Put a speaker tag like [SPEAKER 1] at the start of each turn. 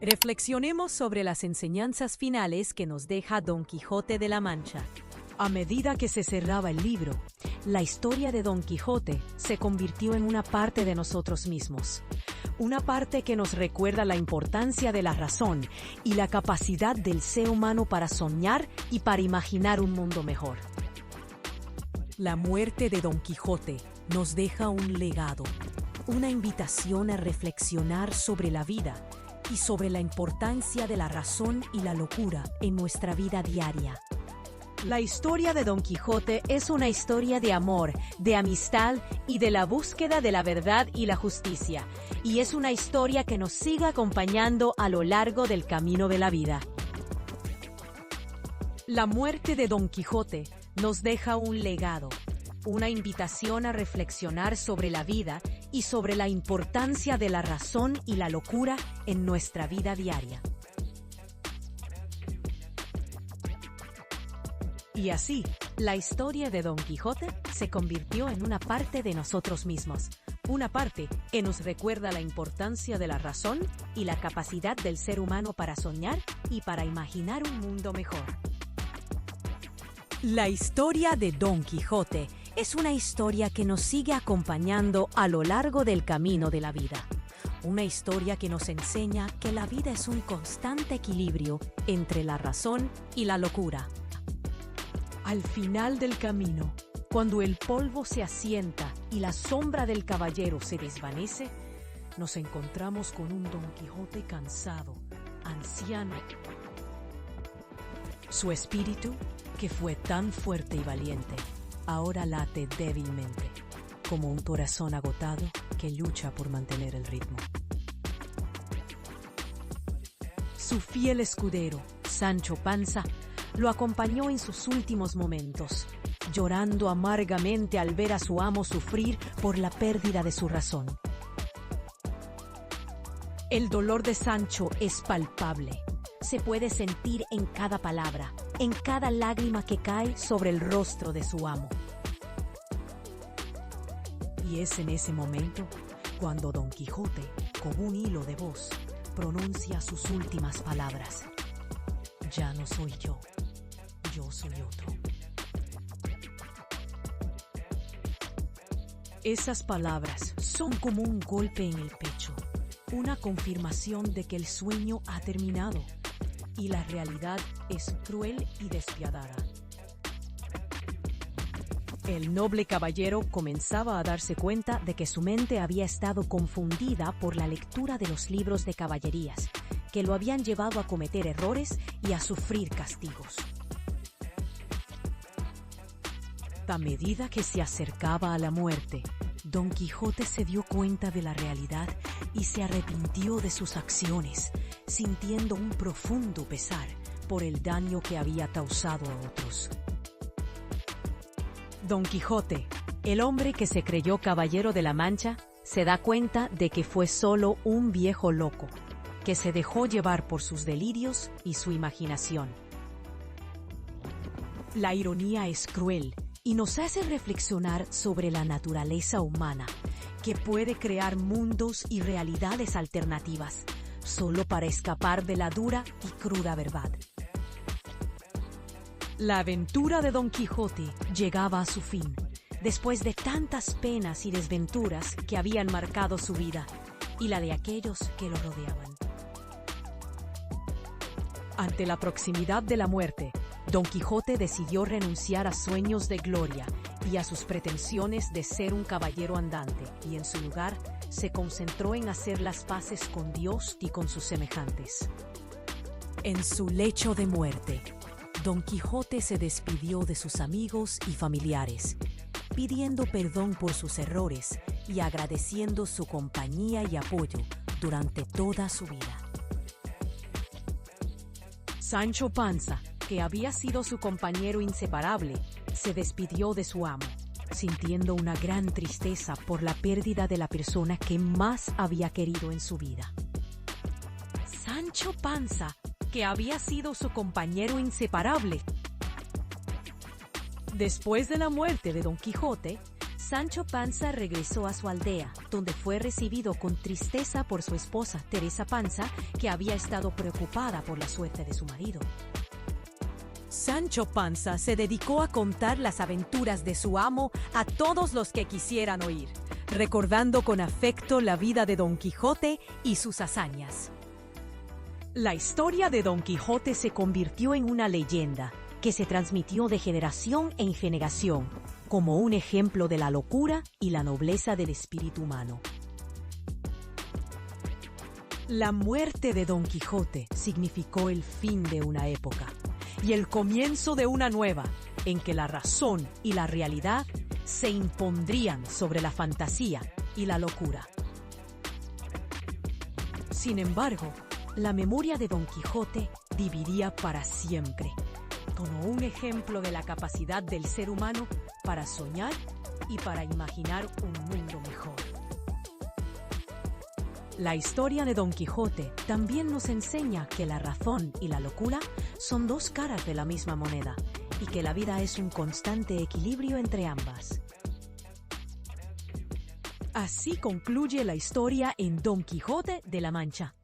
[SPEAKER 1] Reflexionemos sobre las enseñanzas finales que nos deja Don Quijote de la Mancha. A medida que se cerraba el libro, la historia de Don Quijote se convirtió en una parte de nosotros mismos. Una parte que nos recuerda la importancia de la razón y la capacidad del ser humano para soñar y para imaginar un mundo mejor. La muerte de Don Quijote nos deja un legado, una invitación a reflexionar sobre la vida y sobre la importancia de la razón y la locura en nuestra vida diaria. La historia de Don Quijote es una historia de amor, de amistad y de la búsqueda de la verdad y la justicia, y es una historia que nos sigue acompañando a lo largo del camino de la vida. La muerte de Don Quijote nos deja un legado, una invitación a reflexionar sobre la vida y sobre la importancia de la razón y la locura en nuestra vida diaria. Y así, la historia de Don Quijote se convirtió en una parte de nosotros mismos, una parte que nos recuerda la importancia de la razón y la capacidad del ser humano para soñar y para imaginar un mundo mejor. La historia de Don Quijote es una historia que nos sigue acompañando a lo largo del camino de la vida. Una historia que nos enseña que la vida es un constante equilibrio entre la razón y la locura. Al final del camino, cuando el polvo se asienta y la sombra del caballero se desvanece, nos encontramos con un Don Quijote cansado, anciano. Su espíritu, que fue tan fuerte y valiente, ahora late débilmente, como un corazón agotado que lucha por mantener el ritmo. Su fiel escudero, Sancho Panza, lo acompañó en sus últimos momentos, llorando amargamente al ver a su amo sufrir por la pérdida de su razón. El dolor de Sancho es palpable. Se puede sentir en cada palabra, en cada lágrima que cae sobre el rostro de su amo. Y es en ese momento cuando Don Quijote, con un hilo de voz, pronuncia sus últimas palabras. Ya no soy yo soy otro. Esas palabras son como un golpe en el pecho, una confirmación de que el sueño ha terminado y la realidad es cruel y despiadada. El noble caballero comenzaba a darse cuenta de que su mente había estado confundida por la lectura de los libros de caballerías, que lo habían llevado a cometer errores y a sufrir castigos. A medida que se acercaba a la muerte, Don Quijote se dio cuenta de la realidad y se arrepintió de sus acciones, sintiendo un profundo pesar por el daño que había causado a otros. Don Quijote, el hombre que se creyó caballero de la Mancha, se da cuenta de que fue solo un viejo loco, que se dejó llevar por sus delirios y su imaginación. La ironía es cruel y nos hace reflexionar sobre la naturaleza humana, que puede crear mundos y realidades alternativas, solo para escapar de la dura y cruda verdad. La aventura de Don Quijote llegaba a su fin, después de tantas penas y desventuras que habían marcado su vida, y la de aquellos que lo rodeaban. Ante la proximidad de la muerte, Don Quijote decidió renunciar a sueños de gloria y a sus pretensiones de ser un caballero andante, y en su lugar se concentró en hacer las paces con Dios y con sus semejantes. En su lecho de muerte, Don Quijote se despidió de sus amigos y familiares, pidiendo perdón por sus errores y agradeciendo su compañía y apoyo durante toda su vida. Sancho Panza, que había sido su compañero inseparable, se despidió de su amo, sintiendo una gran tristeza por la pérdida de la persona que más había querido en su vida. Sancho Panza, que había sido su compañero inseparable. Después de la muerte de Don Quijote, Sancho Panza regresó a su aldea, donde fue recibido con tristeza por su esposa, Teresa Panza, que había estado preocupada por la suerte de su marido. Sancho Panza se dedicó a contar las aventuras de su amo a todos los que quisieran oír, recordando con afecto la vida de Don Quijote y sus hazañas. La historia de Don Quijote se convirtió en una leyenda que se transmitió de generación en generación, como un ejemplo de la locura y la nobleza del espíritu humano. La muerte de Don Quijote significó el fin de una época y el comienzo de una nueva, en que la razón y la realidad se impondrían sobre la fantasía y la locura. Sin embargo, la memoria de Don Quijote viviría para siempre, como un ejemplo de la capacidad del ser humano para soñar y para imaginar un mundo mejor. La historia de Don Quijote también nos enseña que la razón y la locura son dos caras de la misma moneda y que la vida es un constante equilibrio entre ambas. Así concluye la historia en Don Quijote de la Mancha.